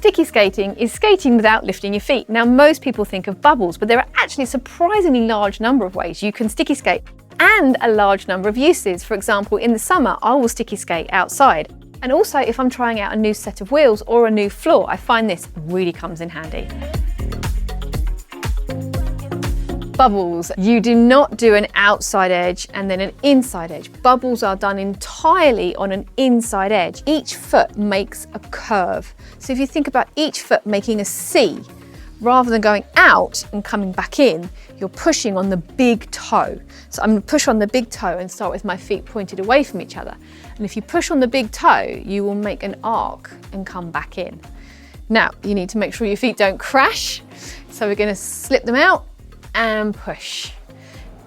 Sticky skating is skating without lifting your feet. Now, most people think of bubbles, but there are actually a surprisingly large number of ways you can sticky skate and a large number of uses. For example, in the summer, I will sticky skate outside. And also, if I'm trying out a new set of wheels or a new floor, I find this really comes in handy. Bubbles. You do not do an outside edge and then an inside edge. Bubbles are done entirely on an inside edge. Each foot makes a curve. So if you think about each foot making a C, rather than going out and coming back in, you're pushing on the big toe. So I'm going to push on the big toe and start with my feet pointed away from each other. And if you push on the big toe, you will make an arc and come back in. Now, you need to make sure your feet don't crash. So we're going to slip them out and push.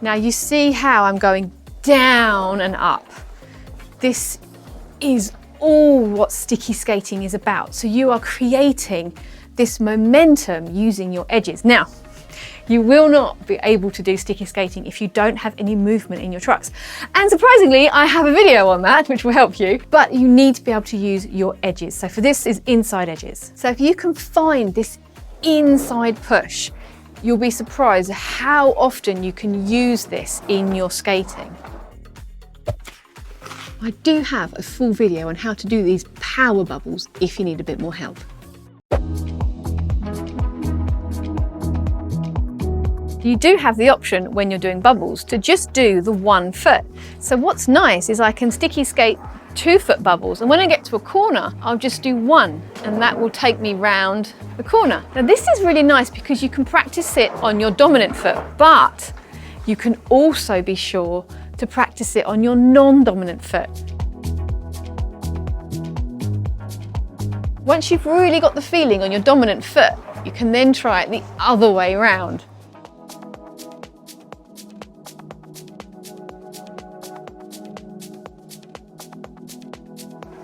Now you see how I'm going down and up. This is all what sticky skating is about. So you are creating this momentum using your edges. Now, you will not be able to do sticky skating if you don't have any movement in your trucks. And surprisingly, I have a video on that, which will help you, but you need to be able to use your edges. So for this is inside edges. So if you can find this inside push, you'll be surprised how often you can use this in your skating. I do have a full video on how to do these power bubbles if you need a bit more help. You do have the option when you're doing bubbles to just do the 1 foot. So what's nice is I can sticky skate 2-foot bubbles, and when I get to a corner, I'll just do 1, and that will take me round the corner. Now this is really nice because you can practice it on your dominant foot, but you can also be sure to practice it on your non-dominant foot. Once you've really got the feeling on your dominant foot, you can then try it the other way around.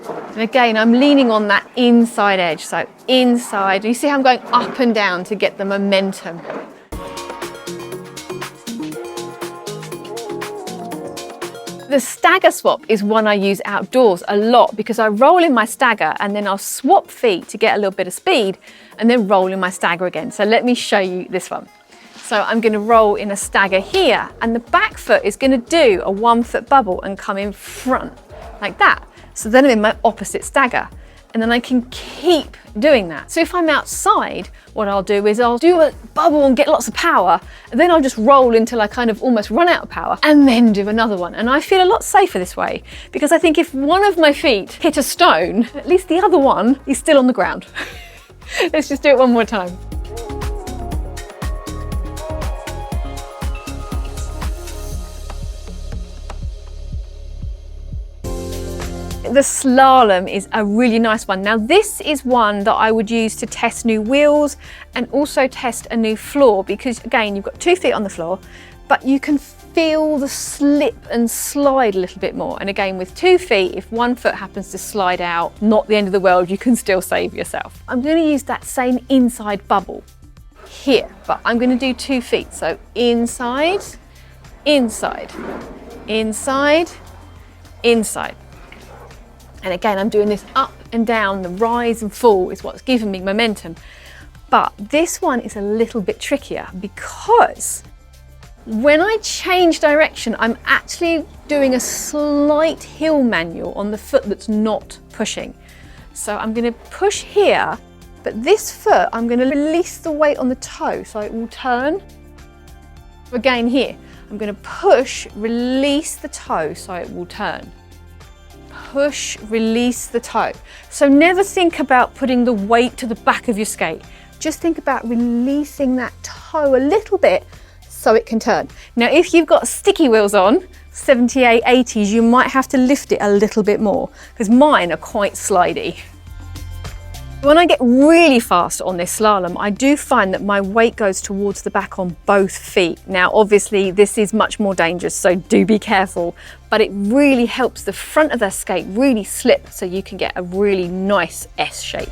And again, I'm leaning on that inside edge, so inside. You see how I'm going up and down to get the momentum. The stagger swap is one I use outdoors a lot because I roll in my stagger and then I'll swap feet to get a little bit of speed and then roll in my stagger again. So let me show you this one. So I'm going to roll in a stagger here, and the back foot is going to do a 1-foot bubble and come in front like that. So then I'm in my opposite stagger, and then I can keep doing that. So if I'm outside, what I'll do is I'll do a bubble and get lots of power, and then I'll just roll until I kind of almost run out of power, and then do another one. And I feel a lot safer this way, because I think if one of my feet hit a stone, at least the other one is still on the ground. Let's just do it one more time. The slalom is a really nice one. Now this is one that I would use to test new wheels and also test a new floor, because again, you've got 2 feet on the floor, but you can feel the slip and slide a little bit more. And again, with 2 feet, if 1 foot happens to slide out, not the end of the world, you can still save yourself. I'm going to use that same inside bubble here, but I'm going to do 2 feet. So inside, inside, inside, inside. And again, I'm doing this up and down, the rise and fall is what's giving me momentum. But this one is a little bit trickier because when I change direction, I'm actually doing a slight heel manual on the foot that's not pushing. So I'm going to push here, but this foot, I'm going to release the weight on the toe so it will turn. Again here, I'm going to push, release the toe so it will turn. Push, release the toe. So never think about putting the weight to the back of your skate. Just think about releasing that toe a little bit so it can turn. Now, if you've got sticky wheels on, 78, 80s, you might have to lift it a little bit more because mine are quite slidey. When I get really fast on this slalom, I do find that my weight goes towards the back on both feet. Now, obviously, this is much more dangerous, so do be careful, but it really helps the front of the skate really slip so you can get a really nice S shape.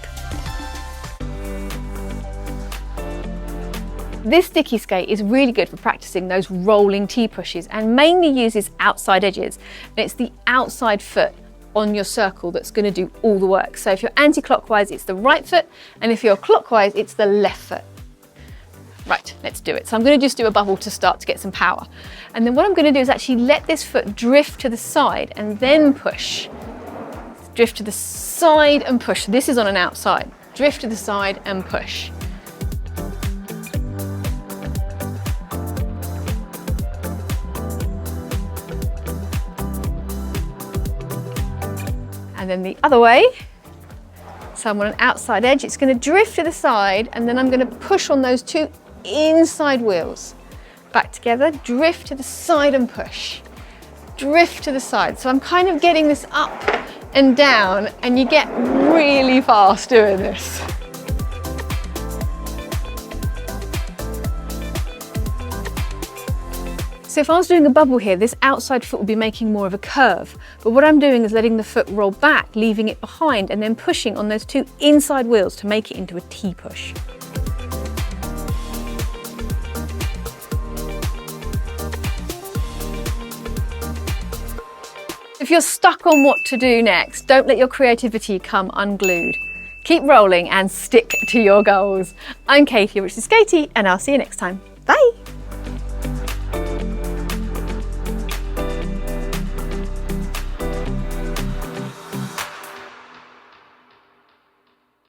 This sticky skate is really good for practicing those rolling T pushes and mainly uses outside edges. And it's the outside foot on your circle that's going to do all the work. So if you're anti-clockwise, it's the right foot, and if you're clockwise, it's the left foot. Right, let's do it. So I'm going to just do a bubble to start to get some power. And then what I'm going to do is actually let this foot drift to the side and then push. Drift to the side and push. This is on an outside. Drift to the side and push. And then the other way. So I'm on an outside edge. It's going to drift to the side, and then I'm going to push on those two inside wheels. Back together, drift to the side and push. Drift to the side. So I'm kind of getting this up and down, and you get really fast doing this. So if I was doing a bubble here, this outside foot would be making more of a curve. But what I'm doing is letting the foot roll back, leaving it behind, and then pushing on those two inside wheels to make it into a T push. If you're stuck on what to do next, don't let your creativity come unglued. Keep rolling and stick to your goals. I'm Katie, which is Skatie, and I'll see you next time. Bye.